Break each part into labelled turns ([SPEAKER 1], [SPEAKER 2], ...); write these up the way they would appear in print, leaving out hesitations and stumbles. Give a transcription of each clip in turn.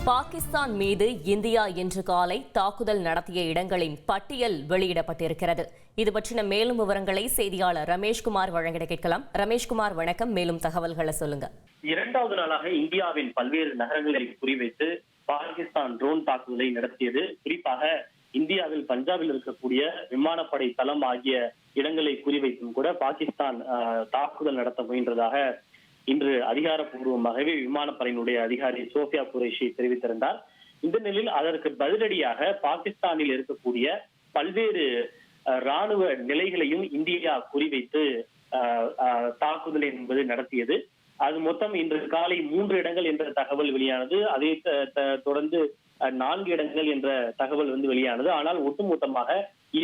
[SPEAKER 1] பாகிஸ்தான் மீது இந்தியா இன்று காலை தாக்குதல் நடத்திய இடங்களின் பட்டியல் வெளியிடப்பட்டிருக்கிறது. இது பற்றின மேலும் விவரங்களை செய்தியாளர் ரமேஷ்குமார் வழங்கிட கேட்கலாம். ரமேஷ்குமார் வணக்கம், மேலும் தகவல்களை சொல்லுங்க.
[SPEAKER 2] இரண்டாவது நாளாக இந்தியாவின் பல்வேறு நகரங்களை குறிவைத்து பாகிஸ்தான் ட்ரோன் தாக்குதலை நடத்தியது. குறிப்பாக இந்தியாவில் பஞ்சாபில் இருக்கக்கூடிய விமானப்படை தளம் ஆகிய இடங்களை குறிவைத்தும் கூட பாகிஸ்தான் தாக்குதல் நடத்த முயன்றதாக இன்று அதிகாரப்பூர்வமாகவே விமானப்படையினுடைய அதிகாரி சோஃபியா குரேஷி தெரிவித்திருந்தார். இந்த நிலையில் அதற்கு பதிலடியாக பாகிஸ்தானில் இருக்கக்கூடிய பல்வேறு ராணுவ நிலைகளையும் இந்தியா குறிவைத்து தாக்குதல் என்பது நடத்தியது. அது மொத்தம் இன்று காலை 3 இடங்கள் என்ற தகவல் வெளியானது. அதை தொடர்ந்து 4 இடங்கள் என்ற தகவல் வெளியானது. ஆனால் ஒட்டுமொத்தமாக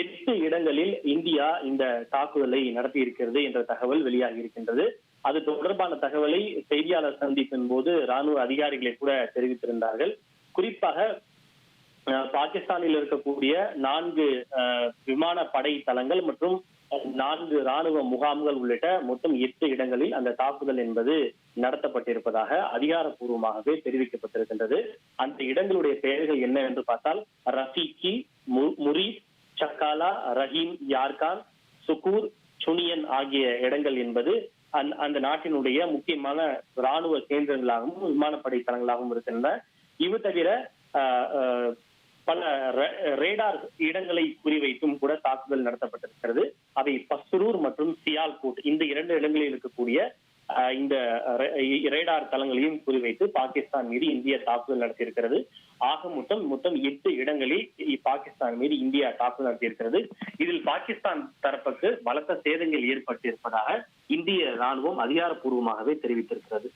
[SPEAKER 2] 8 இடங்களில் இந்தியா இந்த தாக்குதலை நடத்தி இருக்கிறது என்ற தகவல் வெளியாகி இருக்கின்றது. அது தொடர்பான தகவலை செய்தியாளர் சந்திப்பின் போது ராணுவ அதிகாரிகளை கூட தெரிவித்திருந்தார்கள். குறிப்பாக பாகிஸ்தானில் இருக்கக்கூடிய 4 விமானப்படை தளங்கள் மற்றும் 4 ராணுவ முகாம்கள் உள்ளிட்ட மொத்தம் 8 இடங்களில் அந்த தாக்குதல் என்பது நடத்தப்பட்டிருப்பதாக அதிகாரப்பூர்வமாகவே தெரிவிக்கப்பட்டிருக்கின்றது. அந்த இடங்களுடைய பெயர்கள் என்ன என்று பார்த்தால் ரஃபீகி, முரீத், சக்காலா, ரஹீம், யார்கான், சுக்கூர், சுனியன் ஆகிய இடங்கள் என்பது அந்த நாட்டினுடைய முக்கியமான ராணுவ கேந்திரங்களாகவும் விமானப்படை தளங்களாகவும் இருக்கின்றன. இது தவிர பல ரேடார் இடங்களை குறிவைத்தும் கூட தாக்குதல் நடத்தப்பட்டிருக்கிறது. அவை பஸ்ரூர் மற்றும் சியால்கோட் இந்த 2 இடங்களில் இருக்கக்கூடிய இந்த ரேடார் தளங்களையும் குறிவைத்து பாகிஸ்தான் மீது இந்தியா தாக்குதல் நடத்தியிருக்கிறது. ஆக மொத்தம் 8 இடங்களில் பாகிஸ்தான் மீது இந்தியா தாக்குதல் நடத்தியிருக்கிறது. இதில் பாகிஸ்தான் தரப்புக்கு பலத்த சேதங்கள் ஏற்பட்டிருப்பதாக இந்திய ராணுவம் அதிகாரப்பூர்வமாகவே தெரிவித்திருக்கிறது.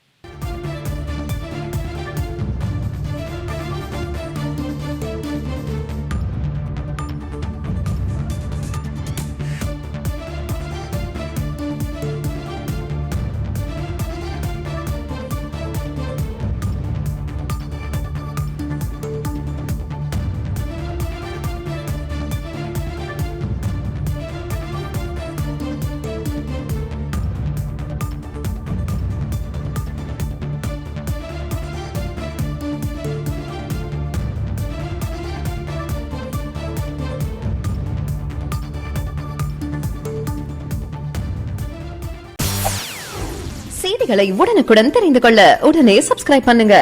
[SPEAKER 3] செய்திகளை உடனுக்குடன் தெரிந்து கொள்ள உடனே சப்ஸ்கிரைப் பண்ணுங்க.